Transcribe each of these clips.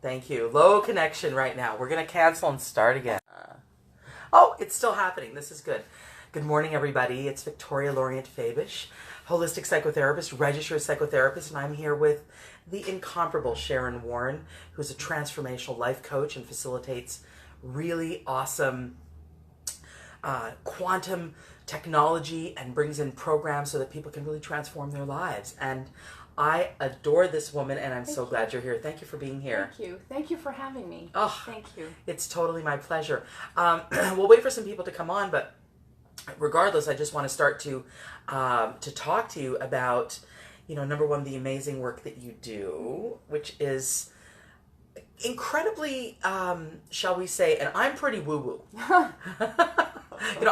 Thank you. Low connection right now. We're going to cancel and start again. Oh, it's still happening. This is good. Good morning, everybody. It's Victoria Lorient-Fabish, holistic psychotherapist, registered psychotherapist, and I'm here with the incomparable Sharon Warren, who's a transformational life coach and facilitates really awesome quantum technology and brings in programs so that people can really transform their lives. And I adore this woman, and I'm so glad you're here. Thank you for being here. Thank you. Thank you for having me. Oh, thank you. It's totally my pleasure. We'll wait for some people to come on, but regardless, I just want to start to talk to you about, number one, the amazing work that you do, which is incredibly, shall we say, and I'm pretty woo-woo.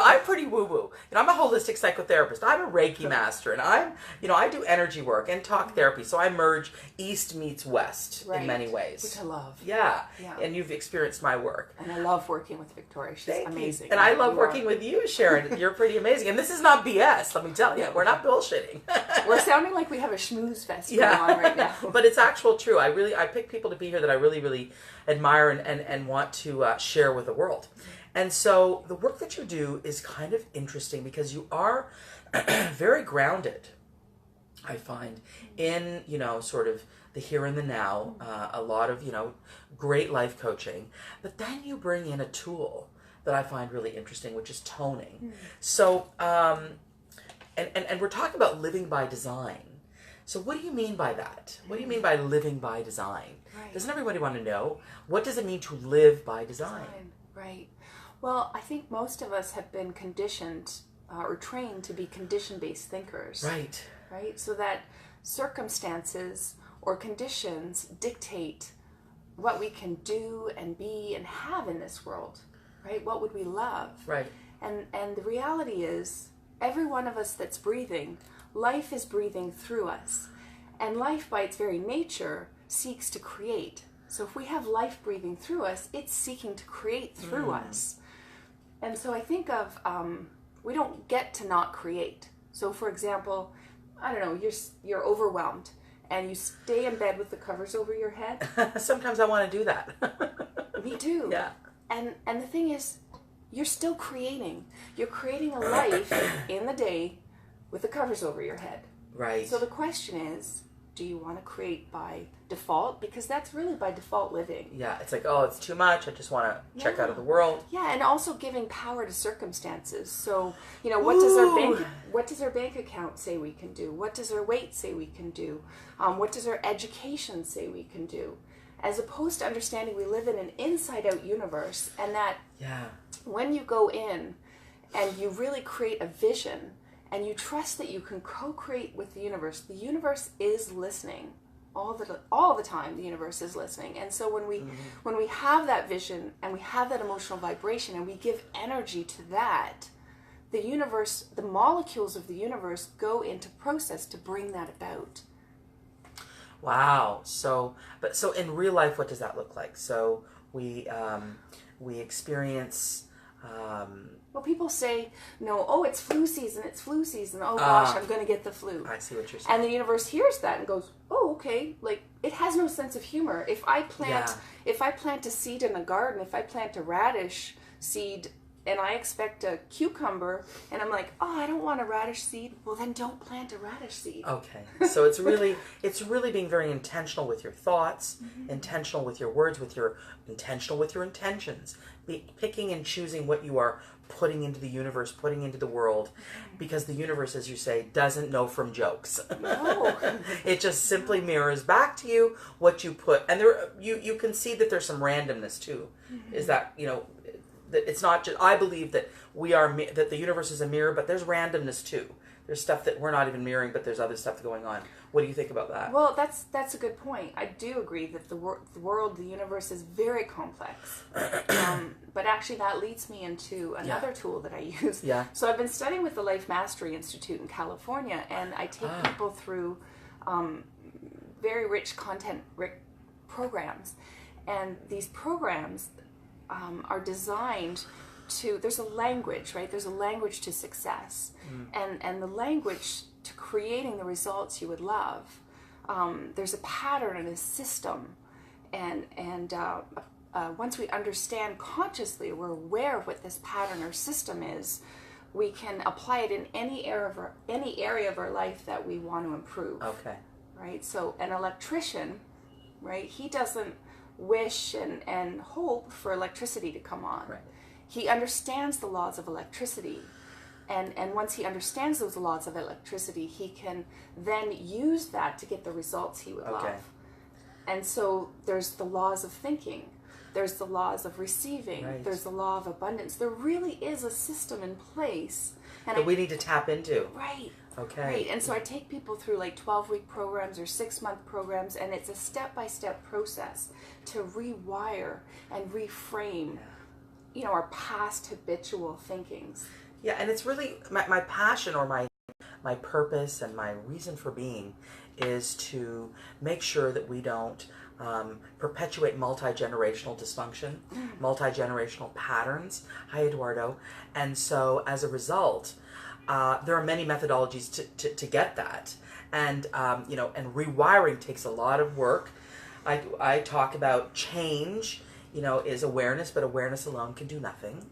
I'm pretty woo-woo. I'm a holistic psychotherapist. I'm a Reiki master, and I do energy work and talk therapy. So I merge East meets West in many ways. Which I love. Yeah. And you've experienced my work. And I love working with Victoria. She's amazing. And I love working with you, Sharon. You're pretty amazing. And this is not BS, let me tell you. We're not bullshitting. We're sounding like we have a schmooze fest going on right now. But it's actual true. I pick people to be here that I really, really admire and want to share with the world. And so the work that you do is kind of interesting because you are very grounded, I find, in, sort of the here and the now, a lot of, great life coaching. But then you bring in a tool that I find really interesting, which is toning. So, and we're talking about living by design. So what do you mean by that? What do you mean by living by design? Right. Doesn't everybody want to know? What does it mean to live by design? Right. Well, I think most of us have been conditioned or trained to be condition-based thinkers. Right. Right? So that circumstances or conditions dictate what we can do and be and have in this world. Right? What would we love? Right. And the reality is, every one of us that's breathing, life is breathing through us. And life, by its very nature, seeks to create. So if we have life breathing through us, it's seeking to create through us. And so I think of, we don't get to not create. So for example, I don't know, you're overwhelmed and you stay in bed with the covers over your head. Sometimes I want to do that. Me too. Yeah. And the thing is, you're still creating. You're creating a life in the day with the covers over your head. Right. So the question is, do you want to create by default? Because that's really by default living. Yeah, it's like, oh, it's too much. I just want to check out of the world. Yeah, and also giving power to circumstances. So, what does our bank account say we can do? What does our weight say we can do? What does our education say we can do? As opposed to understanding we live in an inside-out universe, and that when you go in and you really create a vision and you trust that you can co-create with the universe is listening. All the time the universe is listening. And so when we have that vision and we have that emotional vibration and we give energy to that, the universe, the molecules of the universe go into process to bring that about. Wow. So in real life, what does that look like? So we experience well, people say, it's flu season, oh gosh, I'm going to get the flu. I see what you're saying. And the universe hears that and goes, oh, okay, like, it has no sense of humor. If I plant a seed in a garden, if I plant a radish seed and I expect a cucumber and I'm like, oh, I don't want a radish seed, well then don't plant a radish seed. Okay. So it's really being very intentional with your thoughts, intentional with your words, intentional with your intentions. Picking and choosing what you are putting into the universe, putting into the world, because the universe, as you say, doesn't know from jokes. No. It just simply mirrors back to you what you put. And you can see that there's some randomness too. Is that, that it's not just, I believe that that the universe is a mirror, but there's randomness too. There's stuff that we're not even mirroring, but there's other stuff going on. What do you think about that? Well, that's a good point. I do agree that the world, the universe is very complex. But actually that leads me into another tool that I use. Yeah. So I've been studying with the Life Mastery Institute in California, and I take people through very rich content programs. And these programs are designed to, there's a language, right? There's a language to success, and the language to creating the results you would love. There's a pattern and a system, Once we understand consciously, we're aware of what this pattern or system is, we can apply it in any area of our life that we want to improve. Okay. Right? So an electrician, right, he doesn't wish and hope for electricity to come on. Right. He understands the laws of electricity. And once he understands those laws of electricity, he can then use that to get the results he would love. And so there's the laws of thinking. There's the laws of receiving. Right. There's the law of abundance. There really is a system in place. And that we need to tap into. Right. Okay. Right. And so I take people through like 12-week programs or 6-month programs, and it's a step-by-step process to rewire and reframe, you know, our past habitual thinkings. Yeah, and it's really my passion or my purpose and my reason for being is to make sure that we don't perpetuate multi-generational dysfunction, multi-generational patterns. Hi, Eduardo. And so as a result, there are many methodologies to get that. And, you know, and rewiring takes a lot of work. I talk about change, you know, is awareness, but awareness alone can do nothing.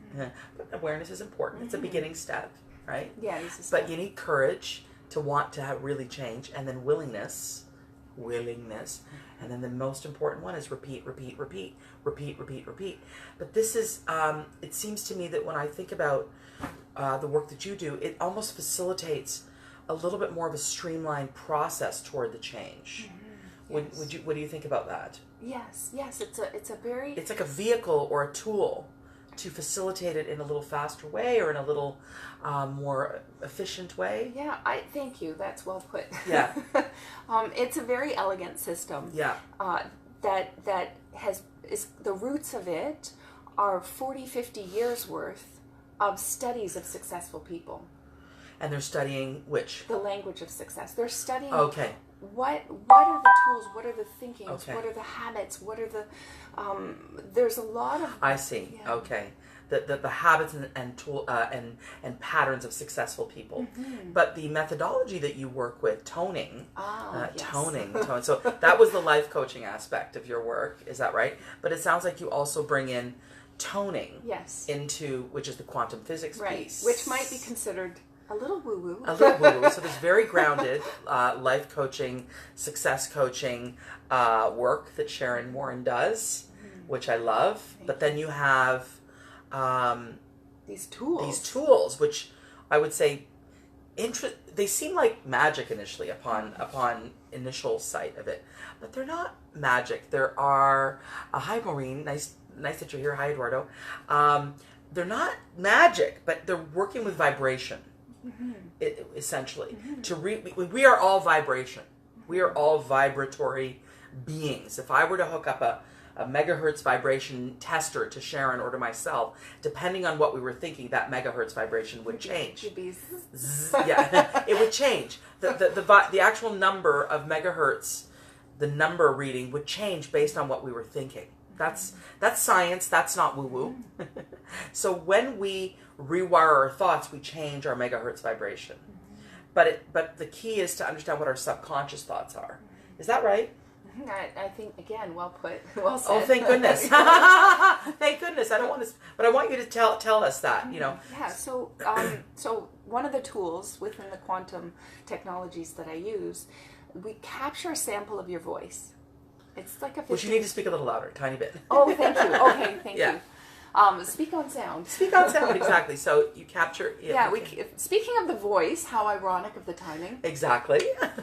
But awareness is important. It's a beginning step, right? Yeah, it's a step. But you need courage to want to have really change, and then willingness, and then the most important one is repeat. But this is, it seems to me that when I think about the work that you do, it almost facilitates a little bit more of a streamlined process toward the change. Yes. What do you think about that? Yes, it's a very... It's like a vehicle or a tool to facilitate it in a little faster way or in a little more efficient way. Yeah, thank you. That's well put. Yeah. It's a very elegant system. Yeah. That is the roots of it are 40, 50 years worth of studies of successful people. And they're studying which? The language of success. They're studying Okay. what are the tools, what are the thinkings, Okay. what are the habits, what are the there's a lot of... I see. Yeah. Okay. The habits and tool and patterns of successful people. Mm-hmm. But the methodology that you work with, toning, yes. toning. So that was the life coaching aspect of your work. Is that right? But it sounds like you also bring in toning Yes. into, which is the quantum physics Right. piece. Which might be considered a little woo-woo. A little woo-woo. So there's very grounded life coaching, success coaching work that Sharon Warren does, which I love. But then you have These tools. these tools, which I would say they seem like magic initially upon initial sight of it, but they're not magic. There are hi Maureen, nice that you're here. Hi Eduardo. They're not magic, but they're working with vibration. Essentially, we are all vibration. We are all vibratory beings. If I were to hook up a megahertz vibration tester to Sharon or to myself, depending on what we were thinking, that megahertz vibration would change. It'd be Yeah, it would change. The actual number of megahertz, the number reading would change based on what we were thinking. That's science. That's not woo-woo. So when we rewire our thoughts, we change our megahertz vibration. But the key is to understand what our subconscious thoughts are. Is that right? I think, again, well put. Well said. Oh, thank goodness. Thank goodness. I don't want to, but I want you to tell us that, you know. Yeah, so one of the tools within the quantum technologies that I use, we capture a sample of your voice. It's like a... Which you need to speak a little louder, tiny bit. Oh, thank you. Okay, thank Yeah. you. Speak on sound. Speak on sound, exactly. So you capture... Yeah, speaking of the voice, how ironic of the timing. Exactly.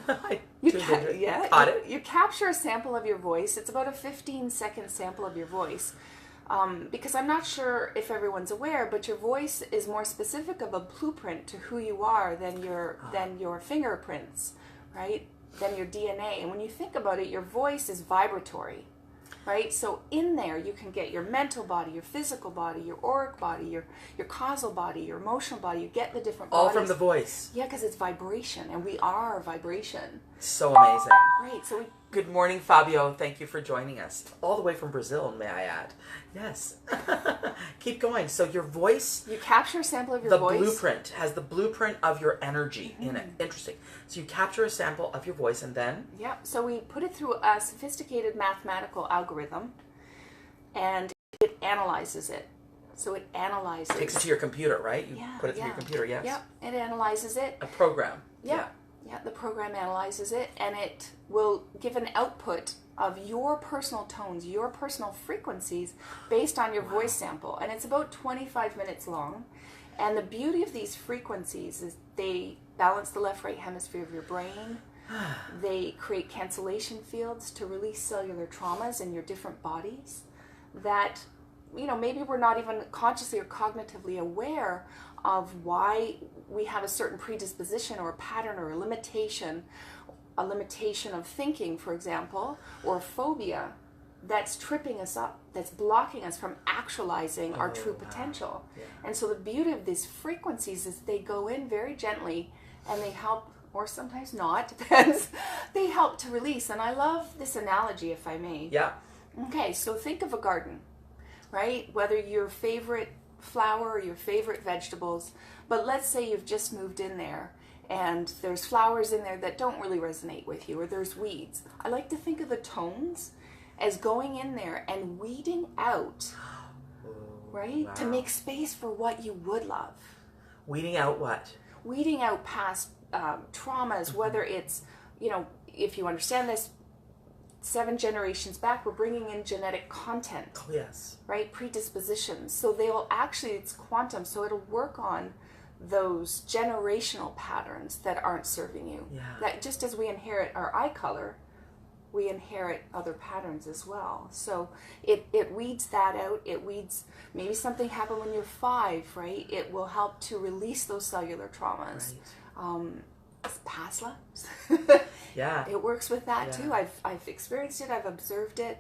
Caught it. You capture a sample of your voice. It's about a 15-second sample of your voice. Because I'm not sure if everyone's aware, but your voice is more specific of a blueprint to who you are than your fingerprints, right? Than your DNA. And when you think about it, your voice is vibratory, right? So in there, you can get your mental body, your physical body, your auric body, your causal body, your emotional body. You get the different All bodies. from the voice. Yeah, because it's vibration, and we are vibration. So amazing. Right. So we Good morning, Fabio. Thank you for joining us. All the way from Brazil, may I add. Yes. Keep going. So your voice... You capture a sample of your the voice. blueprint has the blueprint of your energy in it. Interesting. So you capture a sample of your voice and then... Yep. So we put it through a sophisticated mathematical algorithm, and it analyzes it. So it analyzes... Takes it to your computer, right? You Yeah, put it through yeah. your computer, yes? Yep. It analyzes it. A program. Yeah. Yeah, the program analyzes it, and it will give an output of your personal tones, your personal frequencies based on your voice sample. And it's about 25 minutes long. And the beauty of these frequencies is they balance the left-right hemisphere of your brain. They create cancellation fields to release cellular traumas in your different bodies that, you know, maybe we're not even consciously or cognitively aware of why we have a certain predisposition or a pattern or a limitation of thinking, for example, or phobia that's tripping us up, that's blocking us from actualizing our true potential. Yeah. And so the beauty of these frequencies is they go in very gently and they help, or sometimes not, depends, they help to release. And I love this analogy, if I may. Yeah. Okay, so think of a garden, right? Whether your favorite flower or your favorite vegetables, but let's say you've just moved in there and there's flowers in there that don't really resonate with you, or there's weeds. I like to think of the tones as going in there and weeding out, right? Wow. To make space for what you would love. Weeding out what? Weeding out past traumas, whether it's, you know, if you understand this, 7 generations back, we're bringing in genetic content. Oh, yes. Right? Predispositions. So they'll actually, it's quantum, so it'll work on those generational patterns that aren't serving you. Yeah. That just as we inherit our eye color, we inherit other patterns as well. So it weeds that out. It weeds, maybe something happened when you're 5, right? It will help to release those cellular traumas. Right. Past lives. Yeah. It works with that too. I've experienced it. I've observed it.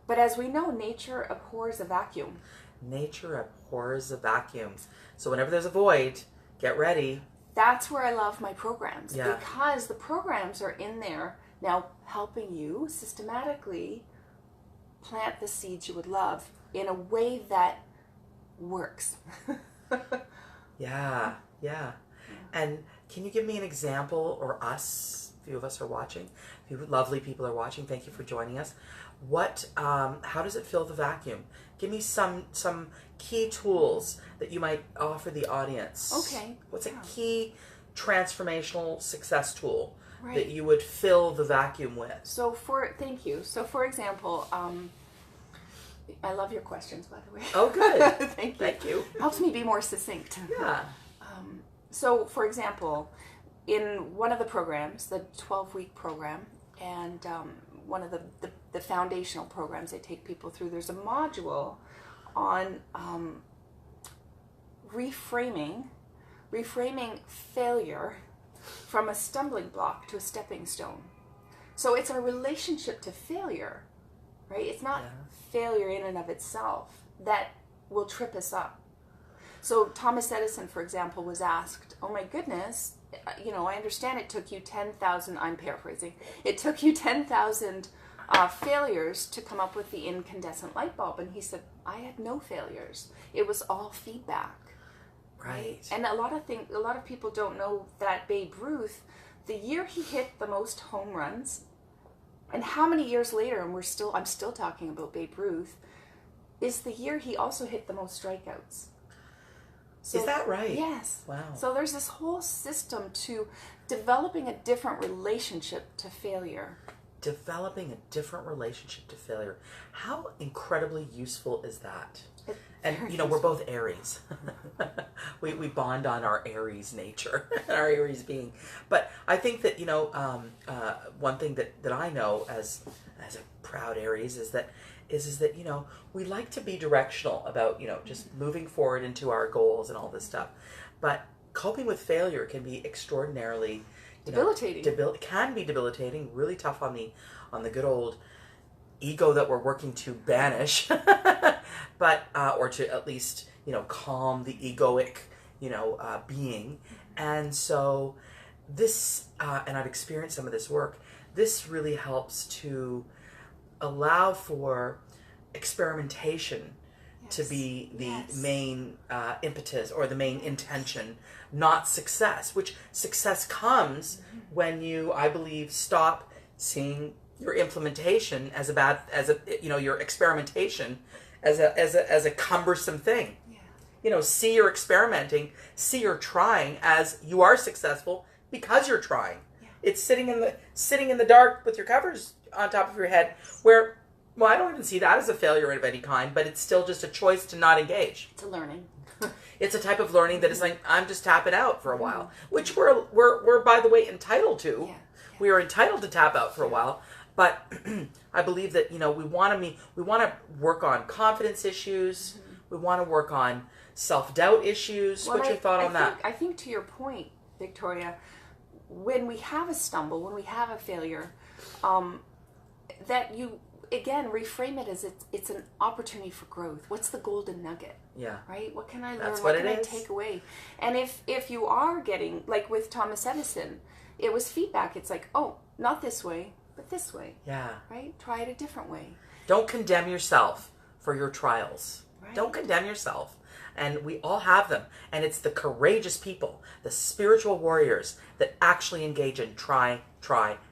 But as we know, nature abhors a vacuum. Nature abhors the vacuums. So whenever there's a void, get ready. That's where I love my programs. Yeah. Because the programs are in there now helping you systematically plant the seeds you would love in a way that works. Yeah. Yeah. And can you give me an example, or us, a few of us are watching, a few lovely people are watching, thank you for joining us. What, how does it fill the vacuum? Give me some key tools that you might offer the audience. Okay. What's a key transformational success tool Right. that you would fill the vacuum with? Thank you. So for example, I love your questions, by the way. Oh, good. Thank you. Thank you. Helps me be more succinct. Yeah. So, for example, in one of the programs, the 12-week program, and one of the foundational programs I take people through, there's a module on reframing failure from a stumbling block to a stepping stone. So it's our relationship to failure, right? It's not failure in and of itself that will trip us up. So Thomas Edison, for example, was asked, oh my goodness, you know, I understand it took you 10,000, I'm paraphrasing, it took you 10,000 failures to come up with the incandescent light bulb. And he said, I had no failures. It was all feedback. Right. And a lot of people don't know that Babe Ruth, the year he hit the most home runs, and how many years later, and I'm still talking about Babe Ruth, is the year he also hit the most strikeouts. So, is that right? Yes. Wow. So there's this whole system to developing a different relationship to failure. Developing a different relationship to failure. How incredibly useful is that? And, you know, we're both Aries. we bond on our Aries nature, our Aries being. But I think that, you know, one thing that I know as a proud Aries is that, you know, we like to be directional about, you know, just moving forward into our goals and all this stuff. But coping with failure can be extraordinarily debilitating. Can be debilitating, really tough on the good old ego that we're working to banish, but or to at least, you know, calm the egoic, you know, being. And so this, and I've experienced some of this work, this really helps to allow for experimentation to be the main impetus or the main intention, not success, which success comes when you, I believe, stop seeing your implementation as your experimentation as a cumbersome thing. See you're experimenting, see you're trying as you are successful because you're trying. It's sitting in the dark with your covers on top of your head where, well, I don't even see that as a failure of any kind, but it's still just a choice to not engage. It's a learning. It's a type of learning that is like, I'm just tapping out for a while, which we're by the way entitled to. We are entitled to tap out for a while, but I believe that we want to work on confidence issues. We want to work on self-doubt issues. What's your thought on that? I think to your point, Victoria, when we have a stumble, when we have a failure, that you again reframe it as it's an opportunity for growth. What's the golden nugget? Yeah. Right? What can I learn? That's what can I take away? And if you are getting, like with Thomas Edison, it was feedback. It's like, oh, not this way, but this way. Yeah. Right? Try it a different way. Don't condemn yourself for your trials. Right. Don't condemn yourself. And we all have them. And it's the courageous people, the spiritual warriors that actually engage in try,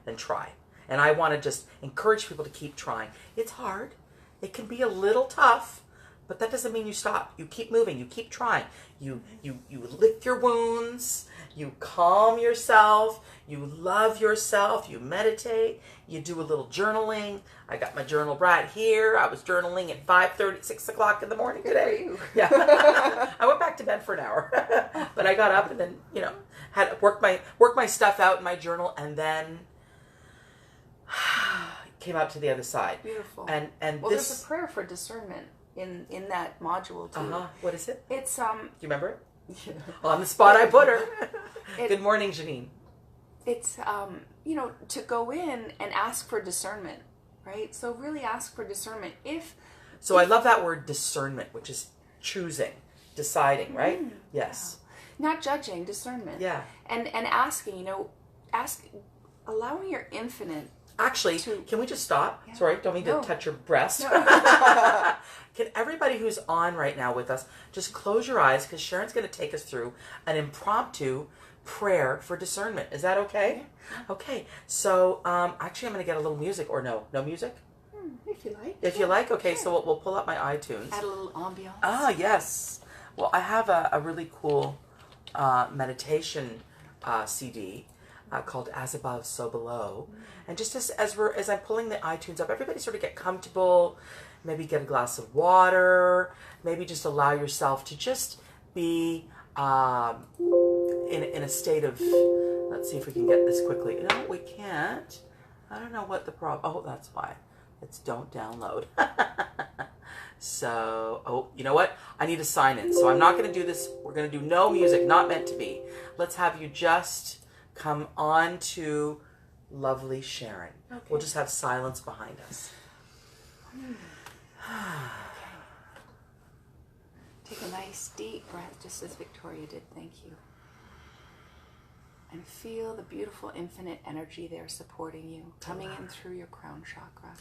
and try. And I want to just encourage people to keep trying. It's hard. It can be a little tough, but that doesn't mean you stop. You keep moving. You keep trying. You lick your wounds. You calm yourself. You love yourself. You meditate. You do a little journaling. I got my journal right here. I was journaling at 5:30, 6 o'clock in the morning today. Yeah. I went back to bed for an hour. But I got up and then, had worked my stuff out in my journal and then came out to the other side. Beautiful. And there's a prayer for discernment in that module too. What is it? It's Do you remember it? On the spot I put her. Good morning, Janine. It's to go in and ask for discernment, right? So really ask for discernment. I love that word discernment, which is choosing, deciding, right? Yes. Yeah. Not judging, discernment. Yeah. And asking, allowing your infinite. Actually, can we just stop? Yeah. Sorry, don't mean to touch your breast. No. Can everybody who's on right now with us just close your eyes, because Sharon's going to take us through an impromptu prayer for discernment. Is that okay? Yeah. Okay. So, actually, I'm going to get a little music, or no music? If you like. If you like, okay. Sure. So we'll pull up my iTunes. Add a little ambiance. Ah, yes. Well, I have a really cool meditation CD called As Above, So Below. And just as I'm pulling the iTunes up, everybody sort of get comfortable, maybe get a glass of water, maybe just allow yourself to just be in a state of, let's see if we can get this quickly. No, we can't. I don't know what the problem, oh, that's why. It's don't download. So, you know what? I need to sign in. So I'm not going to do this. We're going to do no music, not meant to be. Let's have you just come on to lovely Sharon. Okay. We'll just have silence behind us. Take a nice deep breath, just as Victoria did. Thank you. And feel the beautiful infinite energy there supporting you, coming in through your crown chakra.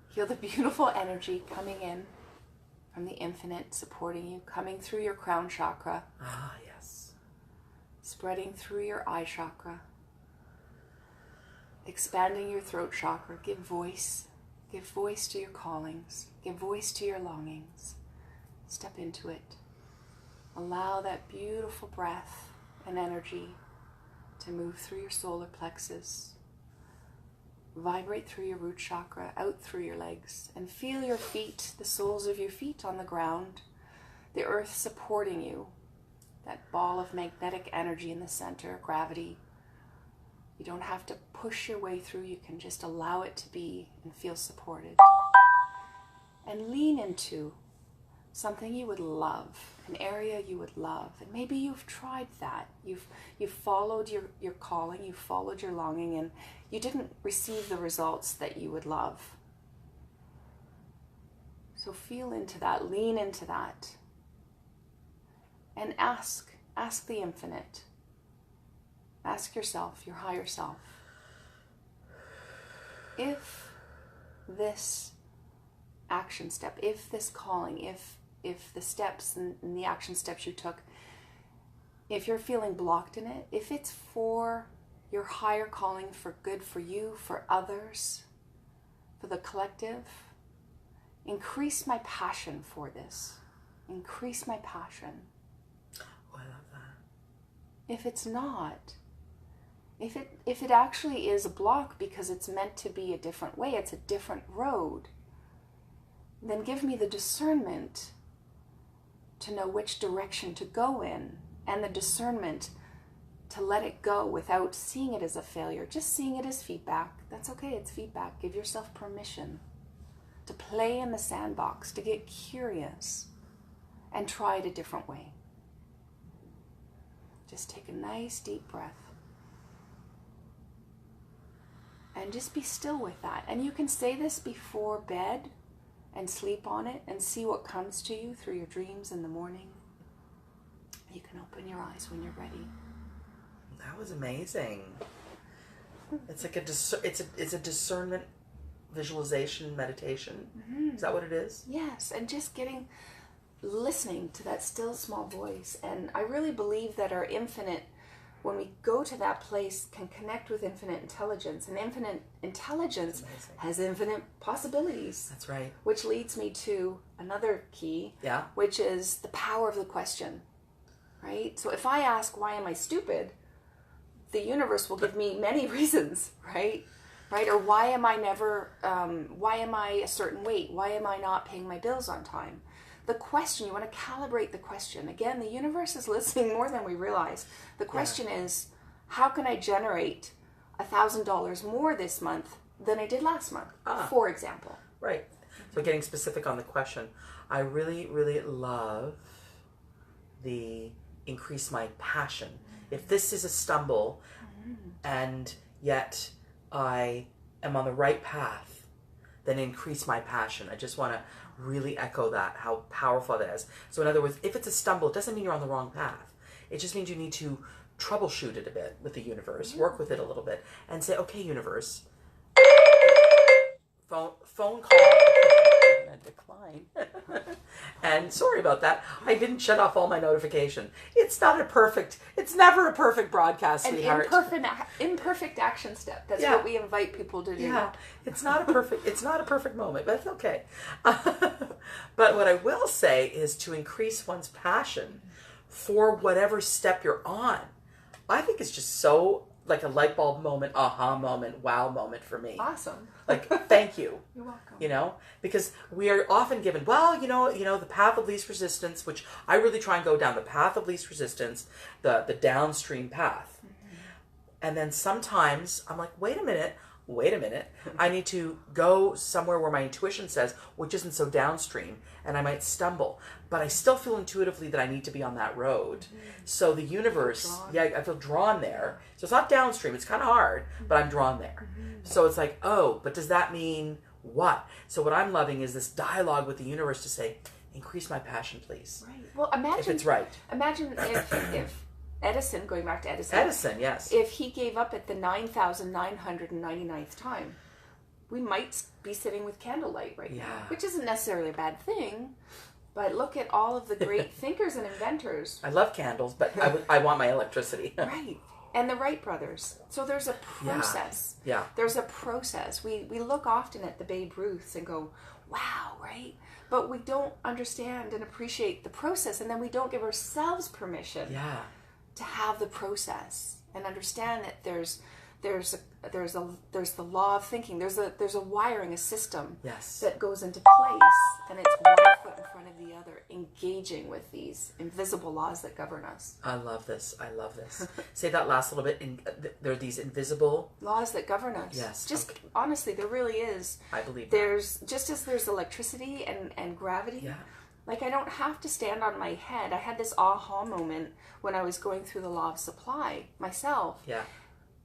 Feel the beautiful energy coming in from the infinite, supporting you, coming through your crown chakra. Ah, yes. Spreading through your eye chakra. Expanding your throat chakra. Give voice to your callings. Give voice to your longings. Step into it. Allow that beautiful breath and energy to move through your solar plexus. Vibrate through your root chakra, out through your legs, and feel your feet, the soles of your feet on the ground, the earth supporting you, that ball of magnetic energy in the center, gravity. You don't have to push your way through, you can just allow it to be and feel supported. And lean into something you would love, an area you would love. And maybe you've tried that. You've followed your calling, you've followed your longing, and you didn't receive the results that you would love. So feel into that, lean into that. And ask the infinite, Ask yourself, your higher self, if this action step, if this calling, if the steps and the action steps you took, if you're feeling blocked in it, if it's for your higher calling, for good for you, for others, for the collective, increase my passion for this. Increase my passion. Oh, I love that. If it's not, if it actually is a block because it's meant to be a different way, it's a different road, then give me the discernment to know which direction to go in, and the discernment to let it go without seeing it as a failure, just seeing it as feedback. That's okay, it's feedback. Give yourself permission to play in the sandbox, to get curious and try it a different way. Just take a nice deep breath and just be still with that. And you can say this before bed and sleep on it and see what comes to you through your dreams in the morning. You can open your eyes when you're ready. That was amazing. It's like it's a discernment visualization meditation. Mm-hmm. Is that what it is? Yes, and just listening to that still small voice. And I really believe that our infinite, when we go to that place, can connect with infinite intelligence. And infinite intelligence has infinite possibilities. That's right. Which leads me to another key, which is the power of the question. Right? So if I ask, why am I stupid? The universe will give me many reasons, right? Or why am I a certain weight? Why am I not paying my bills on time? The question, you want to calibrate the question. Again, the universe is listening more than we realize. The question is, how can I generate $1,000 more this month than I did last month, for example? Right. So getting specific on the question, I really, really love the increase my passion. If this is a stumble and yet I am on the right path, then increase my passion. I just want to really echo that, how powerful that is. So in other words, if it's a stumble, it doesn't mean you're on the wrong path. It just means you need to troubleshoot it a bit with the universe, work with it a little bit, and say, okay, universe, phone call, I'm going to decline. And sorry about that. I didn't shut off all my notification. It's never a perfect broadcast, sweetheart. Imperfect action step. That's what we invite people to do. Yeah, it's not a perfect moment, but it's okay. But what I will say is to increase one's passion for whatever step you're on. I think it's just so like a light bulb moment, aha moment, wow moment for me. Awesome. Like, thank you. You're welcome. You know, because we are often given, well, you know, the path of least resistance, which I really try and go down the path of least resistance, the downstream path. Mm-hmm. And then sometimes I'm like, wait a minute, I need to go somewhere where my intuition says, which isn't so downstream, and I might stumble. But I still feel intuitively that I need to be on that road. Mm-hmm. So the universe, I feel drawn there. So it's not downstream, it's kind of hard, but I'm drawn there. Mm-hmm. So it's like, oh, but does that mean what? So what I'm loving is this dialogue with the universe to say, increase my passion, please. Right. Well, imagine if it's right. Imagine if Edison, going back to Edison, yes. If he gave up at the 9,999th time, we might be sitting with candlelight right now, which isn't necessarily a bad thing. But look at all of the great thinkers and inventors. I love candles, but I want my electricity. Right. And the Wright brothers. So there's a process. Yeah. There's a process. We look often at the Babe Ruths and go, wow, right? But we don't understand and appreciate the process, and then we don't give ourselves permission to have the process and understand that there's the law of thinking. There's a wiring, a system that goes into place, and it's one foot in front of the other, engaging with these invisible laws that govern us. I love this. Say that last little bit. There are these invisible laws that govern us. Yes. Just honestly, there really is. I believe there's just as there's electricity and gravity. Yeah. Like, I don't have to stand on my head. I had this aha moment when I was going through the law of supply myself. Yeah.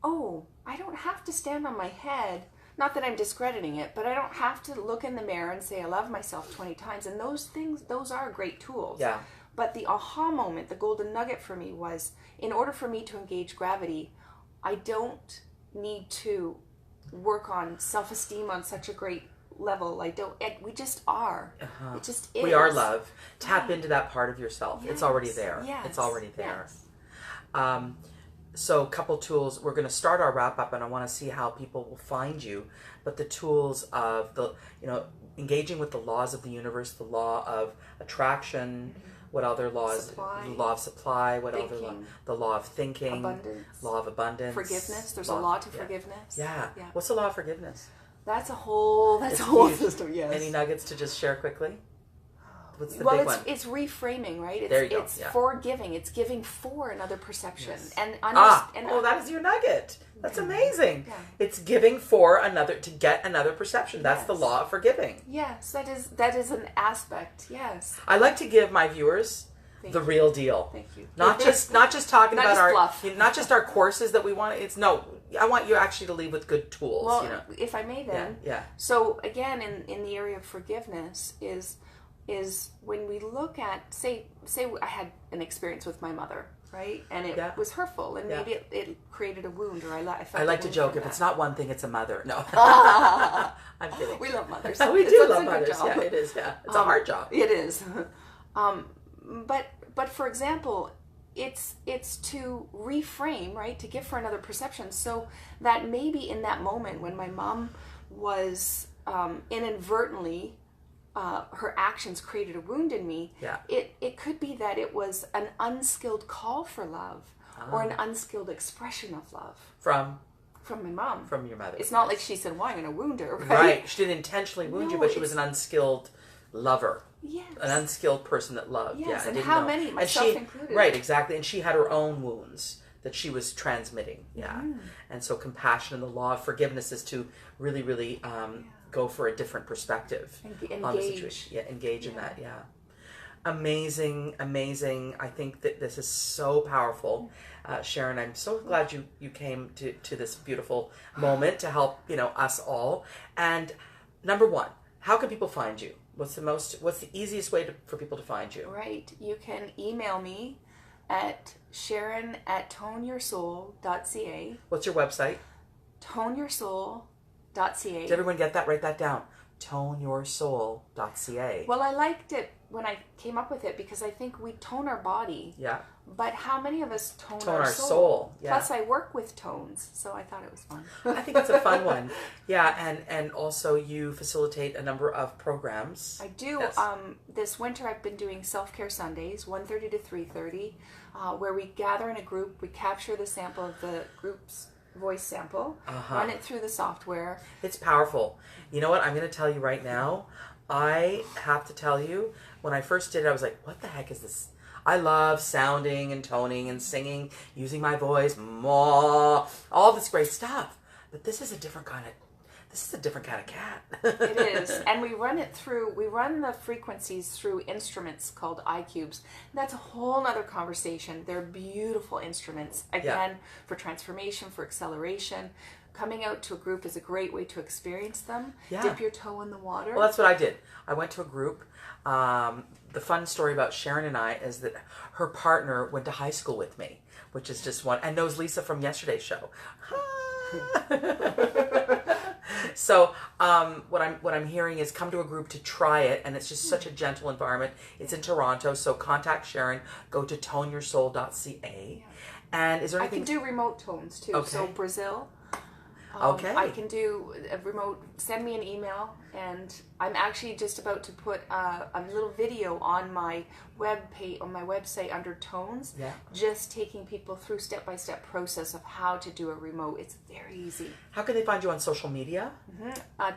Oh, I don't have to stand on my head. Not that I'm discrediting it, but I don't have to look in the mirror and say I love myself 20 times. And those are great tools. Yeah. But the aha moment, the golden nugget for me was, in order for me to engage gravity, I don't need to work on self-esteem on such a great level. We just are. It just is. We are love. Tap into that part of yourself. It's already there. Yes. It's already there. Yes. So a couple tools. We're going to start our wrap up, and I want to see how people will find you. But the tools of engaging with the laws of the universe, the law of attraction, what other laws? Supply. The law of supply. What Thinking. other law? The law of thinking. Abundance. Law of abundance. Forgiveness. There's a law to forgiveness. Yeah. Yeah. What's the law of forgiveness? That's a whole huge. system. Yes. Any nuggets to just share quickly? What's the Well, big one? it's reframing, right? There you go, It's yeah. forgiving. It's giving for another perception. Yes. And that is your nugget. That's amazing. Yeah. It's giving for another to get another perception. That's the Yes. law of forgiving. Yes, that is an aspect. Yes. I like to give my viewers Thank the you. real deal. Thank you. Not just talking Not about just our fluff. not just our courses that we want. I want you actually to leave with good tools. Well, if I may then. Yeah. So again, in the area of forgiveness is when we look at say I had an experience with my mother, right, and it was hurtful, and maybe it created a wound, or I felt. I like a to wound joke from if it's that. not one thing, it's a mother. No, I'm kidding. We love mothers. We do love mothers. Yeah, it is. Yeah, it's a hard job. It is. But for example, it's to reframe, right? To give for another perception, so that maybe in that moment when my mom was inadvertently. Her actions created a wound in me. Yeah. It could be that it was an unskilled call for love or an unskilled expression of love From my mom. From your mother. It's not like she said, "Well, I'm going to wound her." Right. She didn't intentionally wound you, No, but she was an unskilled lover. Yes. An unskilled person that loved. Yes, Yeah, I and didn't how know. many, And myself included. Right, exactly. And she had her own wounds that she was transmitting. Yeah. Mm-hmm. And so compassion and the law of forgiveness is to really, really go for a different perspective on the Engage. situation. Yeah, engage in that. Yeah. Amazing, amazing. I think that this is so powerful. Sharon, I'm so glad you came to this beautiful moment to help, us all. And number one, how can people find you? What's the easiest way for people to find you? Right. You can email me at sharon@toneyoursoul.ca. What's your website? toneyoursoul.ca. Did everyone get that? Write that down. toneyoursoul.ca. Well, I liked it when I came up with it because I think we tone our body. Yeah. But how many of us tone our soul? soul, yeah. Plus, I work with tones, so I thought it was fun. I think it's a fun one. Yeah, and also you facilitate a number of programs. I do. Yes. This winter, I've been doing self-care Sundays, 1:30 to 3:30, where we gather in a group. We capture the sample of the group's voice sample, run it through the software. It's powerful. You know what? I'm going to tell you right now. I have to tell you, when I first did it, I was like, what the heck is this? I love sounding and toning and singing, using my voice, all this great stuff. But this is a different kind of cat. It is. And we run the frequencies through instruments called iCubes. That's a whole nother conversation. They're beautiful instruments. Again, for transformation, for acceleration. Coming out to a group is a great way to experience them. Yeah. Dip your toe in the water. Well, that's what I did. I went to a group. The fun story about Sharon and I is that her partner went to high school with me, which is just one, and knows Lisa from yesterday's show. So what I'm hearing is come to a group to try it, and it's just such a gentle environment. It's in Toronto, so contact Sharon. Go to toneyoursoul.ca. And is there anything? I can do remote tones too. Okay. So Brazil. Okay. I can do a remote. Send me an email, and I'm actually just about to put a little video on my website under tones. Yeah. Just taking people through step-by-step process of how to do a remote. It's very easy. How can they find you on social media?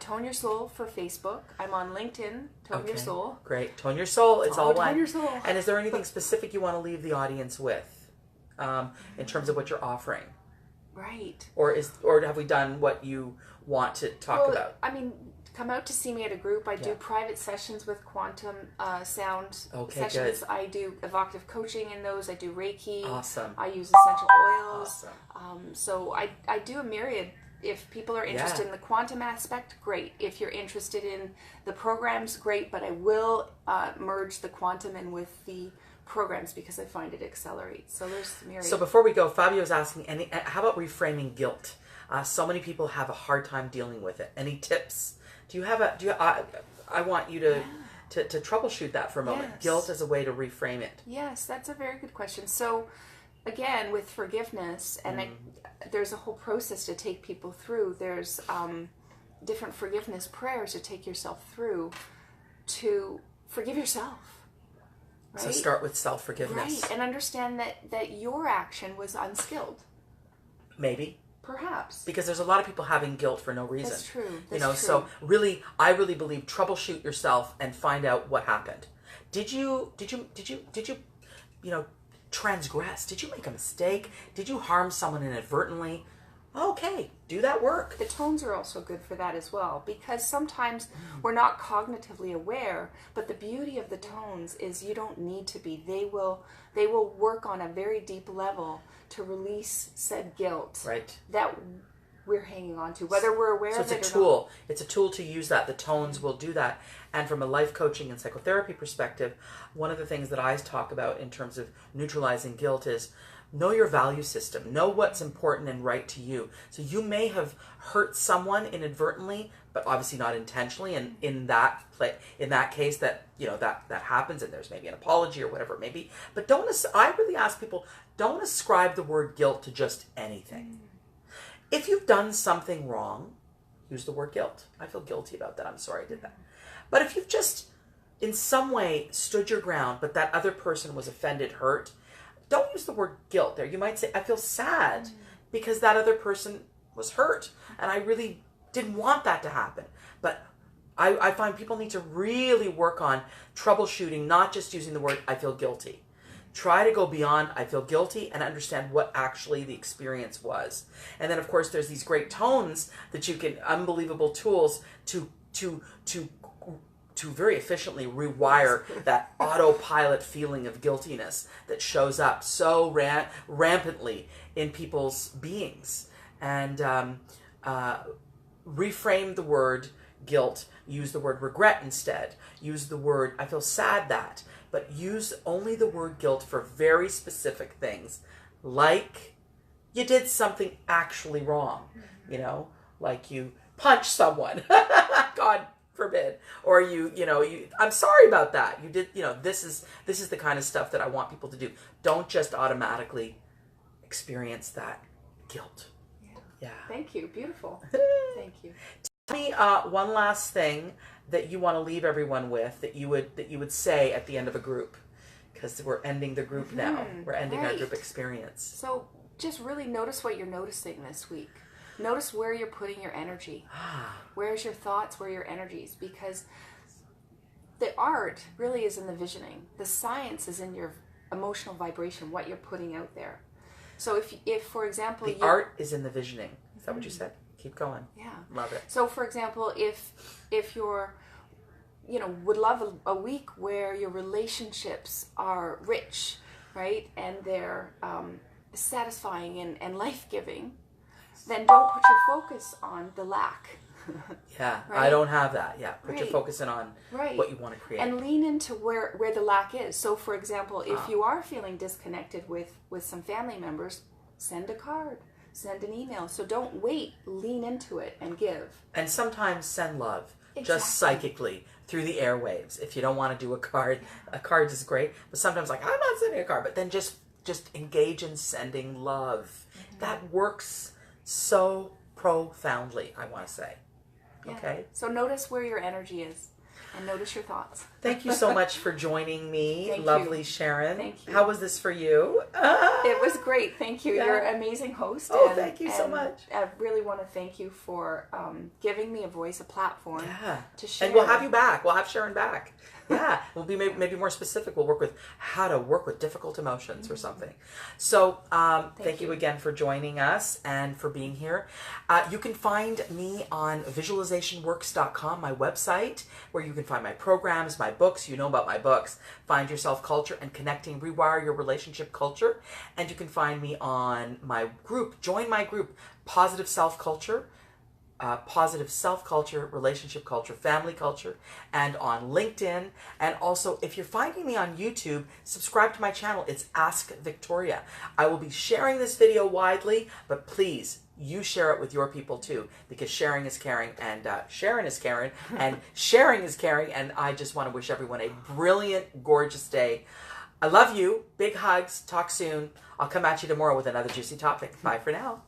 Tone Your Soul for Facebook. I'm on LinkedIn. Tone Your Soul. Great. Tone Your Soul. It's all one. Tone Your Soul. And is there anything specific you want to leave the audience with, in terms of what you're offering? Right. Or have we done what you want to talk about? I mean, come out to see me at a group. I do private sessions with quantum sound sessions. Good. I do evocative coaching in those. I do Reiki. Awesome. I use essential oils. Awesome. So I do a myriad. If people are interested in the quantum aspect, great. If you're interested in the programs, great. But I will merge the quantum in with the programs because I find it accelerates. So there's myriad. So before we go, Fabio's asking, how about reframing guilt? So many people have a hard time dealing with it. Any tips? I want you to troubleshoot that for a moment. Yes. Guilt as a way to reframe it. Yes, that's a very good question. So again, with forgiveness, and there's a whole process to take people through. There's different forgiveness prayers to take yourself through to forgive yourself. Right? So start with self-forgiveness. Right, and understand that your action was unskilled. Maybe. Perhaps. Because there's a lot of people having guilt for no reason. That's true. So really, I really believe troubleshoot yourself and find out what happened. Did you transgress? Did you make a mistake? Did you harm someone inadvertently? Okay, do that work. The tones are also good for that as well, because sometimes we're not cognitively aware, but the beauty of the tones is you don't need to be. They will work on a very deep level to release said guilt that we're hanging on to, whether we're aware of it or not. So it's a tool. It's a tool to use that. The tones will do that. And from a life coaching and psychotherapy perspective, one of the things that I talk about in terms of neutralizing guilt is know your value system. Know what's important and right to you. So you may have hurt someone inadvertently, but obviously not intentionally. And in that case, that happens, and there's maybe an apology or whatever it may be. But I really ask people, don't ascribe the word guilt to just anything. If you've done something wrong, use the word guilt. I feel guilty about that. I'm sorry I did that. But if you've just in some way stood your ground, but that other person was offended, hurt, don't use the word guilt there. You might say, I feel sad because that other person was hurt and I really didn't want that to happen. But I find people need to really work on troubleshooting, not just using the word, I feel guilty. Try to go beyond, I feel guilty, and understand what actually the experience was. And then, of course, there's these great tones that you can, unbelievable tools to very efficiently rewire that autopilot feeling of guiltiness that shows up so rampantly in people's beings. And reframe the word guilt. Use the word regret instead. Use the word, I feel sad that. But use only the word guilt for very specific things. Like you did something actually wrong. Like you punched someone. God forbid. Or I'm sorry about that. You did, this is the kind of stuff that I want people to do. Don't just automatically experience that guilt. Yeah. Thank you. Beautiful. Thank you. Tell me one last thing that you want to leave everyone with that you would say at the end of a group, because we're ending the group now. We're ending our group experience. So just really notice what you're noticing this week. Notice where you're putting your energy. Where's your thoughts? Where are your energies? Because the art really is in the visioning. The science is in your emotional vibration, what you're putting out there. So if for example, the art is in the visioning. Is that what you said? Keep going. Yeah. Love it. So for example, if you're, would love a week where your relationships are rich, right? And they're satisfying and life-giving, then don't put your focus on the lack. Yeah, right? I don't have that. Yeah, put your focus in on what you want to create. And lean into where the lack is. So for example, if you are feeling disconnected with some family members, send a card. Send an email. So don't wait. Lean into it and give. And sometimes send love. Just psychically through the airwaves. If you don't want to do a card is great. But sometimes I'm not sending a card. But then just engage in sending love. That works so profoundly, I want to say. Yeah. Okay? So notice where your energy is. And notice your thoughts. Thank you so much for joining me, lovely Sharon. Thank you. How was this for you? It was great. Thank you. Yeah. You're an amazing host. Thank you so much. I really want to thank you for giving me a voice, a platform to share. And we'll have you back. We'll have Sharon back. Yeah, we'll be maybe more specific. We'll work with how to work with difficult emotions or something. So thank you again for joining us and for being here. You can find me on visualizationworks.com, my website, where you can find my programs, my books. You know about my books. Find Yourself Culture and Connecting, Rewire Your Relationship Culture. And you can find me on my group. Join my group, Positive Self Culture. positive self-culture, relationship culture, family culture, and on LinkedIn. And also, if you're finding me on YouTube, subscribe to my channel. It's Ask Victoria. I will be sharing this video widely, but please, you share it with your people too, because sharing is caring, and Sharon is Karen, and sharing is caring, and I just want to wish everyone a brilliant, gorgeous day. I love you. Big hugs. Talk soon. I'll come at you tomorrow with another juicy topic. Bye for now.